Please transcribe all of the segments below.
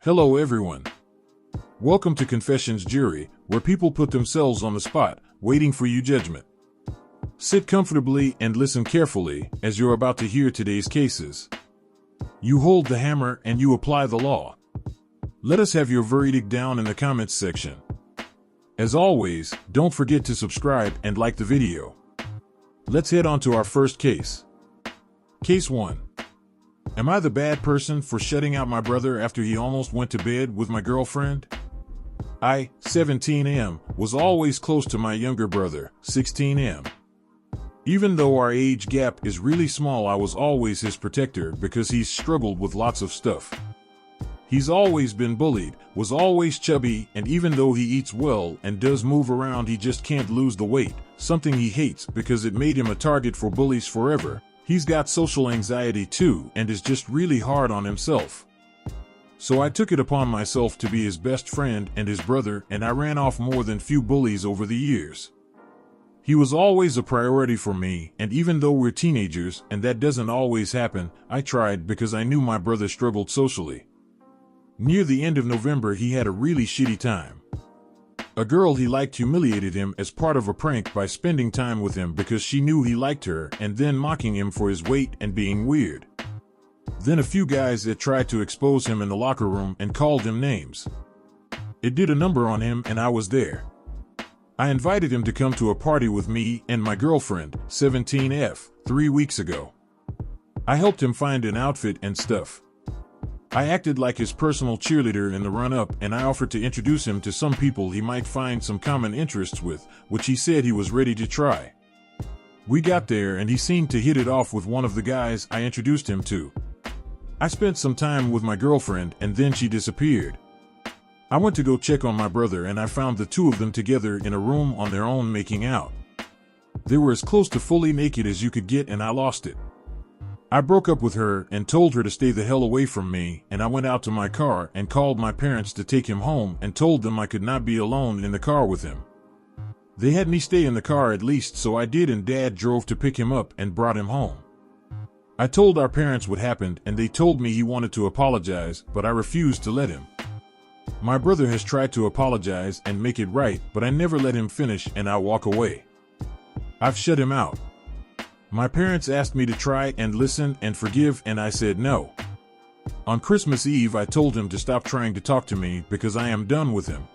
Hello everyone. Welcome to Confessions Jury, where people put themselves on the spot, waiting for your judgment. Sit comfortably and listen carefully, as you're about to hear today's cases. You hold the hammer and you apply the law. Let us have your verdict down in the comments section. As always, don't forget to subscribe and like the video. Let's head on to our first case. Case 1. Am I the bad person for shutting out my brother after he almost went to bed with my girlfriend? I, 17M, was always close to my younger brother, 16M. Even though our age gap is really small, I was always his protector because he's struggled with lots of stuff. He's always been bullied, was always chubby, and even though he eats well and does move around, he just can't lose the weight, something he hates because it made him a target for bullies forever. He's got social anxiety too and is just really hard on himself. So I took it upon myself to be his best friend and his brother, and I ran off more than few bullies over the years. He was always a priority for me, and even though we're teenagers and that doesn't always happen, I tried because I knew my brother struggled socially. Near the end of November, he had a really shitty time. A girl he liked humiliated him as part of a prank by spending time with him because she knew he liked her, and then mocking him for his weight and being weird. Then a few guys that tried to expose him in the locker room and called him names. It did a number on him, and I was there. I invited him to come to a party with me and my girlfriend, 17F, 3 weeks ago. I helped him find an outfit and stuff. I acted like his personal cheerleader in the run-up, and I offered to introduce him to some people he might find some common interests with, which he said he was ready to try. We got there and he seemed to hit it off with one of the guys I introduced him to. I spent some time with my girlfriend and then she disappeared. I went to go check on my brother and I found the two of them together in a room on their own making out. They were as close to fully naked as you could get, and I lost it. I broke up with her and told her to stay the hell away from me, and I went out to my car and called my parents to take him home and told them I could not be alone in the car with him. They had me stay in the car at least, so I did, and Dad drove to pick him up and brought him home. I told our parents what happened and they told me he wanted to apologize, but I refused to let him. My brother has tried to apologize and make it right, but I never let him finish and I walk away. I've shut him out. My parents asked me to try and listen and forgive, and I said no. On Christmas Eve, I told him to stop trying to talk to me because I am done with him.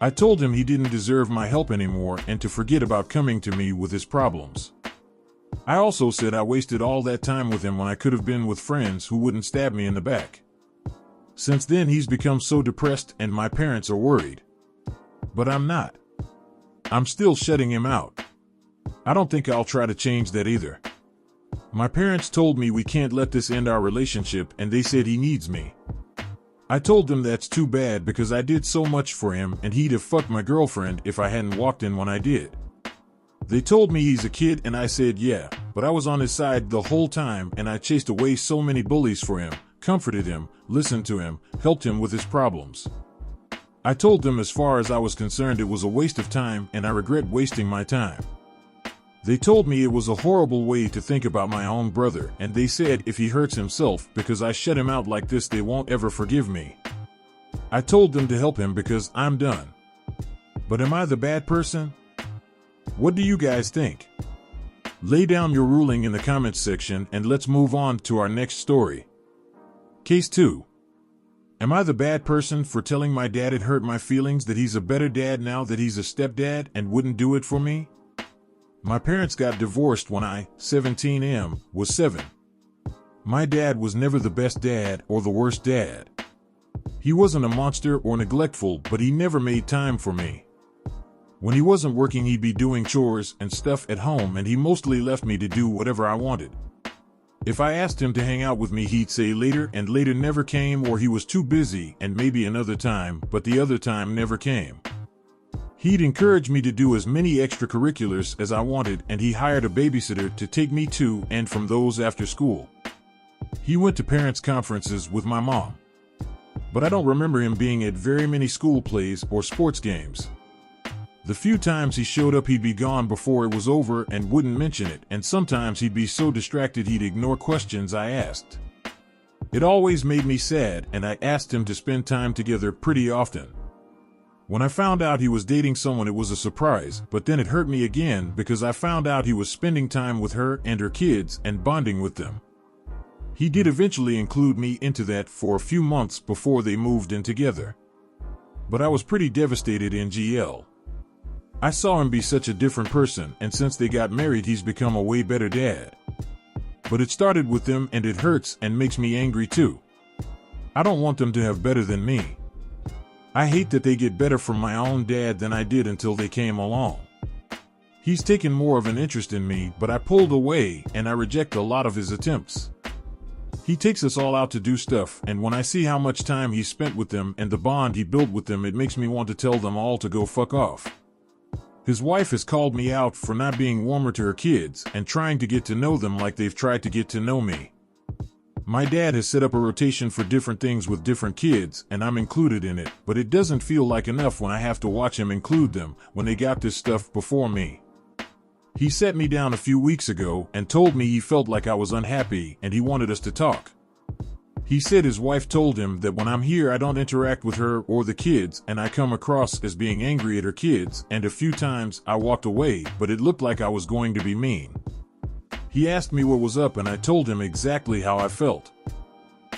I told him he didn't deserve my help anymore and to forget about coming to me with his problems. I also said I wasted all that time with him when I could have been with friends who wouldn't stab me in the back. Since then, he's become so depressed and my parents are worried. But I'm not. I'm still shutting him out. I don't think I'll try to change that either. My parents told me we can't let this end our relationship, and they said he needs me. I told them that's too bad because I did so much for him and he'd have fucked my girlfriend if I hadn't walked in when I did. They told me he's a kid and I said yeah, but I was on his side the whole time and I chased away so many bullies for him, comforted him, listened to him, helped him with his problems. I told them as far as I was concerned it was a waste of time and I regret wasting my time. They told me it was a horrible way to think about my own brother, and they said if he hurts himself because I shut him out like this, they won't ever forgive me. I told them to help him because I'm done. But am I the bad person? What do you guys think? Lay down your ruling in the comments section and let's move on to our next story. Case 2. Am I the bad person for telling my dad it hurt my feelings that he's a better dad now that he's a stepdad and wouldn't do it for me? My parents got divorced when I, 17M, was 7. My dad was never the best dad or the worst dad. He wasn't a monster or neglectful, but he never made time for me. When he wasn't working, he'd be doing chores and stuff at home, and he mostly left me to do whatever I wanted. If I asked him to hang out with me, he'd say later, and later never came, or he was too busy and maybe another time, but the other time never came. He'd encourage me to do as many extracurriculars as I wanted, and he hired a babysitter to take me to and from those after school. He went to parents' conferences with my mom. But I don't remember him being at very many school plays or sports games. The few times he showed up, he'd be gone before it was over and wouldn't mention it, and sometimes he'd be so distracted he'd ignore questions I asked. It always made me sad, and I asked him to spend time together pretty often. When I found out he was dating someone, it was a surprise, but then it hurt me again because I found out he was spending time with her and her kids and bonding with them. He did eventually include me into that for a few months before they moved in together. But I was pretty devastated in GL. I saw him be such a different person, and since they got married, he's become a way better dad. But it started with them, and it hurts and makes me angry too. I don't want them to have better than me. I hate that they get better from my own dad than I did until they came along. He's taken more of an interest in me, but I pulled away, and I reject a lot of his attempts. He takes us all out to do stuff, and when I see how much time he spent with them and the bond he built with them, it makes me want to tell them all to go fuck off. His wife has called me out for not being warmer to her kids and trying to get to know them like they've tried to get to know me. My dad has set up a rotation for different things with different kids, and I'm included in it, but it doesn't feel like enough when I have to watch him include them when they got this stuff before me. He sat me down a few weeks ago and told me he felt like I was unhappy and he wanted us to talk. He said his wife told him that when I'm here I don't interact with her or the kids, and I come across as being angry at her kids, and a few times I walked away, but it looked like I was going to be mean. He asked me what was up, and I told him exactly how I felt.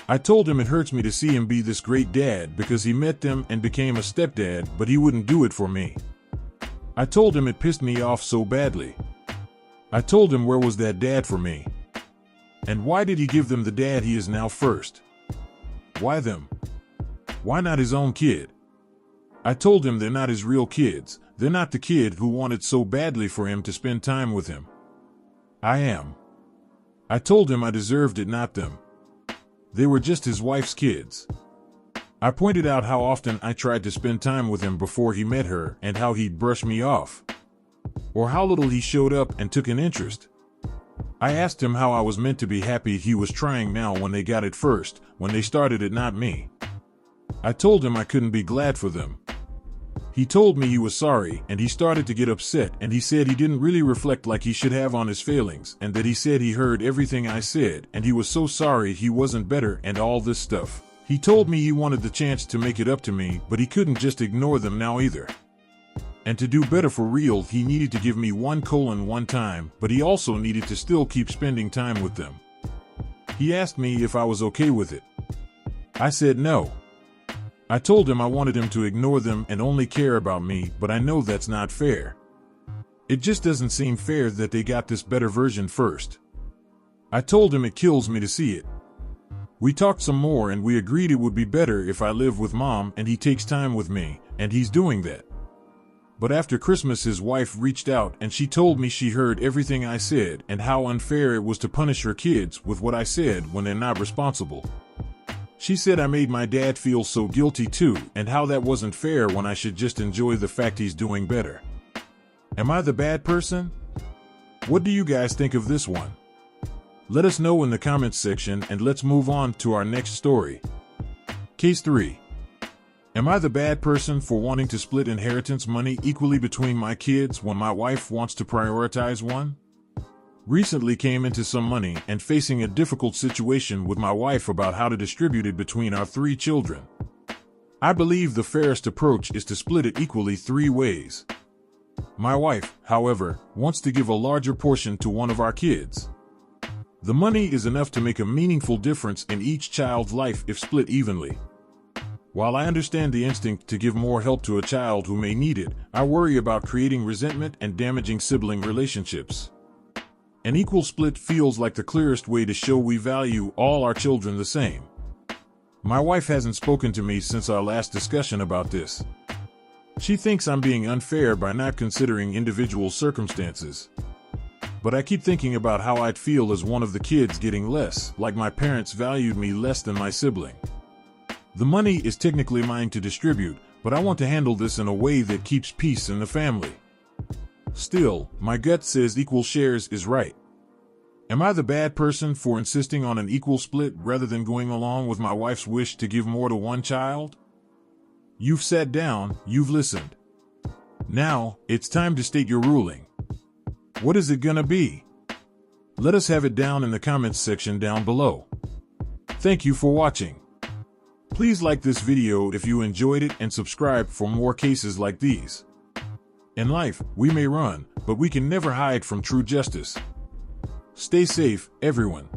I told him it hurts me to see him be this great dad because he met them and became a stepdad, but he wouldn't do it for me. I told him it pissed me off so badly. I told him where was that dad for me? And why did he give them the dad he is now first? Why them? Why not his own kid? I told him they're not his real kids. They're not the kid who wanted so badly for him to spend time with him. I am. I told him I deserved it, not them. They were just his wife's kids. I pointed out how often I tried to spend time with him before he met her and how he'd brush me off. Or how little he showed up and took an interest. I asked him how I was meant to be happy he was trying now when they got it first, when they started it, not me. I told him I couldn't be glad for them. He told me he was sorry, and he started to get upset, and he said he didn't really reflect like he should have on his failings, and that he said he heard everything I said, and he was so sorry he wasn't better and all this stuff. He told me he wanted the chance to make it up to me, but he couldn't just ignore them now either. And to do better for real, he needed to give me 1 time, but he also needed to still keep spending time with them. He asked me if I was okay with it. I said no. I told him I wanted him to ignore them and only care about me, but I know that's not fair. It just doesn't seem fair that they got this better version first. I told him it kills me to see it. We talked some more and we agreed it would be better if I live with mom and he takes time with me, and he's doing that. But after Christmas his wife reached out and she told me she heard everything I said and how unfair it was to punish her kids with what I said when they're not responsible. She said I made my dad feel so guilty too, and how that wasn't fair when I should just enjoy the fact he's doing better. Am I the bad person? What do you guys think of this one? Let us know in the comments section, and let's move on to our next story. Case 3. Am I the bad person for wanting to split inheritance money equally between my kids when my wife wants to prioritize one? Recently came into some money and facing a difficult situation with my wife about how to distribute it between our 3 children. I believe the fairest approach is to split it equally 3 ways. My wife, however, wants to give a larger portion to one of our kids. The money is enough to make a meaningful difference in each child's life if split evenly. While I understand the instinct to give more help to a child who may need it, I worry about creating resentment and damaging sibling relationships. An equal split feels like the clearest way to show we value all our children the same. My wife hasn't spoken to me since our last discussion about this. She thinks I'm being unfair by not considering individual circumstances. But I keep thinking about how I'd feel as one of the kids getting less, like my parents valued me less than my sibling. The money is technically mine to distribute, but I want to handle this in a way that keeps peace in the family. Still, my gut says equal shares is right. Am I the bad person for insisting on an equal split rather than going along with my wife's wish to give more to one child? You've sat down, you've listened. Now, it's time to state your ruling. What is it gonna be? Let us have it down in the comments section down below. Thank you for watching. Please like this video if you enjoyed it and subscribe for more cases like these. In life, we may run, but we can never hide from true justice. Stay safe, everyone.